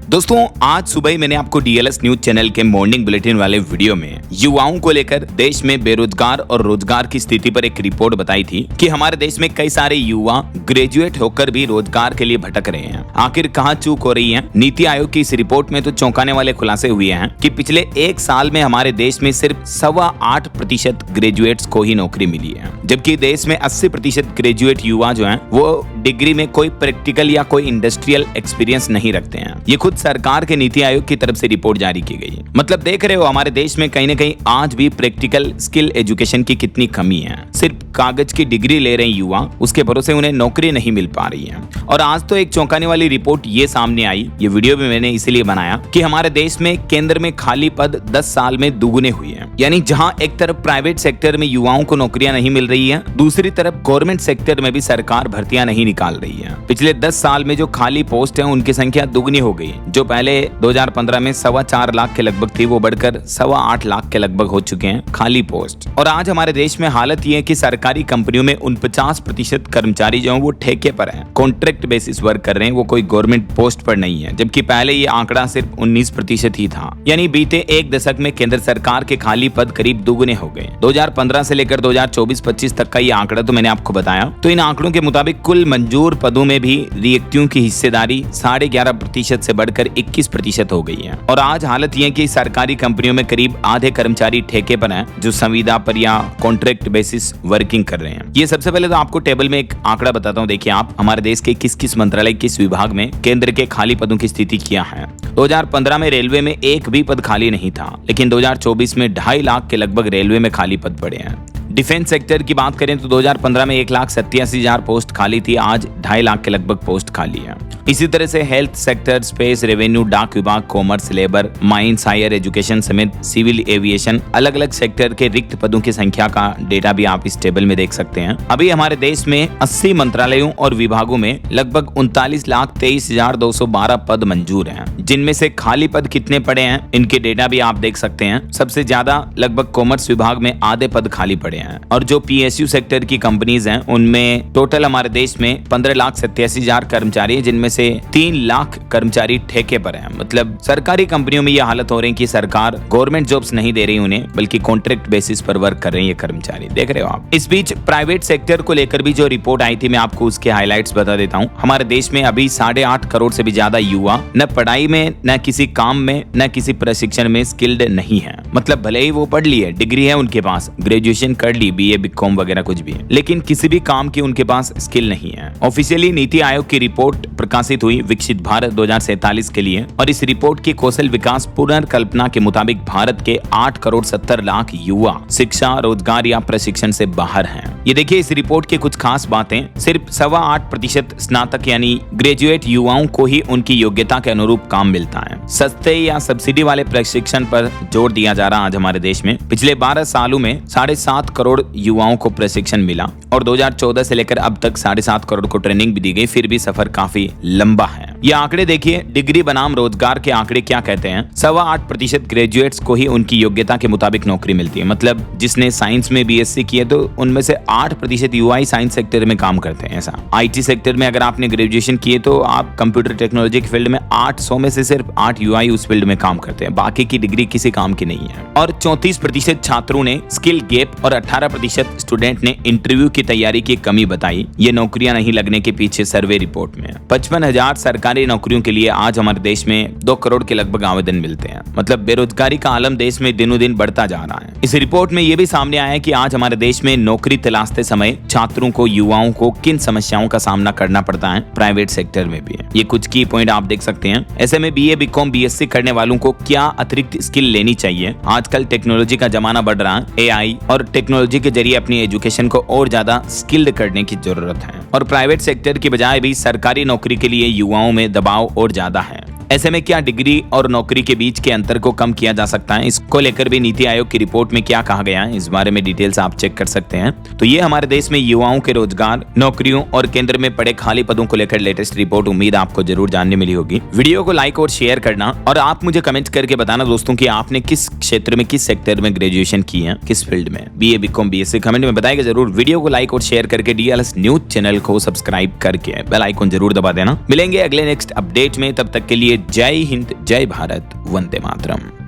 दोस्तों आज सुबह ही मैंने आपको डीएलएस न्यूज चैनल के मॉर्निंग बुलेटिन वाले वीडियो में युवाओं को लेकर देश में बेरोजगार और रोजगार की स्थिति पर एक रिपोर्ट बताई थी कि हमारे देश में कई सारे युवा ग्रेजुएट होकर भी रोजगार के लिए भटक रहे हैं। आखिर कहां चूक हो रही है? नीति आयोग की इस रिपोर्ट में तो चौंकाने वाले खुलासे हुए हैं कि पिछले एक साल में हमारे देश में सिर्फ 8.25% ग्रेजुएट्स को ही नौकरी मिली है, जबकि देश में 80% ग्रेजुएट युवा जो हैं वो डिग्री में कोई प्रैक्टिकल या कोई इंडस्ट्रियल एक्सपीरियंस नहीं रखते हैं। ये खुद सरकार के नीति आयोग की तरफ से रिपोर्ट जारी की गई है। मतलब देख रहे हो हमारे देश में कहीं ना कहीं आज भी प्रैक्टिकल स्किल एजुकेशन की कितनी कमी है। सिर्फ कागज की डिग्री ले रहे युवा, उसके भरोसे उन्हें नौकरी नहीं मिल पा रही है। और आज तो एक चौंकाने वाली रिपोर्ट ये सामने आई, ये वीडियो भी मैंने इसीलिए बनाया कि हमारे देश में केंद्र में खाली पद 10 साल में दुगुने हुए हैं। यानी जहां एक तरफ प्राइवेट सेक्टर में युवाओं को नौकरियां नहीं मिल रही है, दूसरी तरफ गवर्नमेंट सेक्टर में भी सरकार भर्तियां नहीं निकाल रही है। पिछले 10 साल में जो खाली पोस्ट है उनकी संख्या दुगनी हो गई। जो पहले 2015 में 4.25 लाख के लगभग थी, वो बढ़कर 8.25 लाख के लगभग हो चुके हैं खाली पोस्ट। और आज हमारे देश में हालत ये है कि सरकारी कंपनियों में 49% कर्मचारी जो हैं वो ठेके पर हैं, कॉन्ट्रैक्ट बेसिस वर्क कर रहे हैं, वो कोई गवर्नमेंट पोस्ट पर नहीं है। जबकि पहले ये आंकड़ा सिर्फ 19% ही था। यानी बीते एक दशक में केंद्र सरकार के खाली पद करीब दुगने हो गए। 2015 से लेकर 2024-25 तक का ये आंकड़ा तो मैंने आपको बताया। तो इन आंकड़ों के मुताबिक कुल मंजूर पदों में भी रिक्तियों की हिस्सेदारी 11.5% से बढ़कर 21% हो गई है। और आज हालत यह है कि सरकारी कंपनियों में करीब आधे कर्मचारी ठेके पर हैं, जो संविदा पर या कॉन्ट्रैक्ट बेसिस वर्किंग कर रहे हैं। ये सबसे पहले तो आपको टेबल में एक आंकड़ा बताता हूँ। देखिए आप, हमारे देश के किस मंत्रालय किस विभाग में केंद्र के खाली पदों की स्थिति क्या है। 2015 में रेलवे में एक भी पद खाली नहीं था, लेकिन 2024 में 2.5 लाख के लगभग रेलवे में खाली पद पड़े हैं। डिफेंस सेक्टर की बात करें तो 2015 में 1,87,000 पोस्ट खाली थी, आज 2.5 लाख के लगभग पोस्ट खाली है। इसी तरह से हेल्थ सेक्टर, स्पेस, रेवेन्यू, डाक विभाग, commerce, labour, mines, higher education समेत सिविल एविएशन, अलग अलग सेक्टर के रिक्त पदों की संख्या का डेटा भी आप इस टेबल में देख सकते हैं। अभी हमारे देश में 80 मंत्रालयों और विभागों में लगभग 39,23,212 पद मंजूर हैं, जिनमें से खाली पद कितने पड़े हैं इनके डेटा भी आप देख सकते हैं। सबसे ज्यादा लगभग कॉमर्स विभाग में आधे पद खाली पड़े हैं। और जो पीएसयू सेक्टर की कंपनीज हैं उनमें टोटल हमारे देश में 15,87,000 कर्मचारी हैं, जिनमें से 3 लाख कर्मचारी ठेके पर हैं। मतलब सरकारी कंपनियों में यह हालत हो रही है कि सरकार गवर्नमेंट जॉब्स नहीं दे रही उन्हें, बल्कि कॉन्ट्रैक्ट बेसिस पर वर्क कर रहे हैं ये कर्मचारी। देख रहे हो आप। इस बीच प्राइवेट सेक्टर को लेकर भी जो रिपोर्ट आई थी, मैं आपको उसके हाईलाइट्स बता देता हूँ। हमारे देश में अभी 8.5 करोड़ से भी ज्यादा युवा न पढ़ाई में, न किसी काम में, न किसी प्रशिक्षण में स्किल्ड नहीं है। मतलब भले ही वो पढ़ लिए, डिग्री है उनके पास, ग्रेजुएशन कर ली, बीए, बीकॉम वगैरह कुछ भी है, लेकिन किसी भी काम की उनके पास स्किल नहीं है। ऑफिशियली नीति आयोग की रिपोर्ट प्रकाशित हुई विकसित भारत 2047 के लिए, और इस रिपोर्ट की कौशल विकास पुनर्कल्पना के मुताबिक भारत के 8 करोड़ 70 लाख युवा शिक्षा, रोजगार या प्रशिक्षण से बाहर हैं। ये देखिए इस रिपोर्ट की कुछ खास बातें। सिर्फ 8.25% स्नातक यानी ग्रेजुएट युवाओं को ही उनकी योग्यता के अनुरूप काम मिलता है। सस्ते या सब्सिडी वाले प्रशिक्षण पर जोर दिया जा रहा है आज हमारे देश में। पिछले 12 सालों में 7.5 करोड़ युवाओं को प्रशिक्षण मिला, और 2014 से लेकर अब तक 7.5 करोड़ को ट्रेनिंग भी दी गई। फिर भी सफर काफी लंबा है। ये आंकड़े देखिए, डिग्री बनाम रोजगार के आंकड़े क्या कहते हैं। 8.25% ग्रेजुएट्स को ही उनकी योग्यता के मुताबिक नौकरी मिलती है। मतलब जिसने साइंस में बीएससी की है तो उनमें से 8% युवा ही साइंस सेक्टर में काम करते हैं। ऐसा आईटी सेक्टर में अगर आपने ग्रेजुएशन किए तो आप कंप्यूटर टेक्नोलॉजी के फील्ड में 800 में से सिर्फ 8 युवा ही उस फील्ड में काम करते हैं, बाकी की डिग्री किसी काम की नहीं है। और 34% छात्रों ने स्किल गैप और 18% स्टूडेंट ने इंटरव्यू की तैयारी की कमी बताई। ये नौकरियां नहीं लगने के पीछे सर्वे रिपोर्ट में 55,000 सरकारी नौकरियों के लिए आज हमारे देश में 2 करोड़ के लगभग आवेदन मिलते हैं। मतलब बेरोजगारी का आलम देश में दिनों दिन बढ़ता जा रहा है। इस रिपोर्ट में यह भी सामने आया है कि आज हमारे देश में नौकरी तलाशते समय छात्रों को, युवाओं को किन समस्याओं का सामना करना पड़ता है प्राइवेट सेक्टर में भी। ये कुछ की पॉइंट आप देख सकते हैं। ऐसे में बीए, बीकॉम, बीएससी करने वालों को क्या अतिरिक्त स्किल लेनी चाहिए। आजकल टेक्नोलॉजी का जमाना बढ़ रहा है, एआई और टेक्नोलॉजी के जरिए अपनी एजुकेशन को और ज्यादा स्किल्ड करने की जरूरत है। और प्राइवेट सेक्टर की बजाय भी सरकारी नौकरी के लिए युवाओं में दबाव और ज्यादा है। ऐसे में क्या डिग्री और नौकरी के बीच के अंतर को कम किया जा सकता है, इसको लेकर भी नीति आयोग की रिपोर्ट में क्या कहा गया है, इस बारे में डिटेल्स आप चेक कर सकते हैं। तो ये हमारे देश में युवाओं के रोजगार, नौकरियों और केंद्र में पड़े खाली पदों को लेकर लेटेस्ट रिपोर्ट उम्मीद आपको जरूर जानने मिली होगी। वीडियो को लाइक और शेयर करना, और आप मुझे कमेंट करके बताना दोस्तों कि आपने किस क्षेत्र में, किस सेक्टर में ग्रेजुएशन की है, किस फील्ड में, बीए, बीकॉम, बीएससी, कमेंट में बताएगा जरूर। वीडियो को लाइक और शेयर करके डीएलएस न्यूज चैनल को सब्सक्राइब करके बेल आइकन जरूर दबा देना। मिलेंगे अगले नेक्स्ट अपडेट में, तब तक के लिए जय हिंद, जय भारत, वंदे मातरम।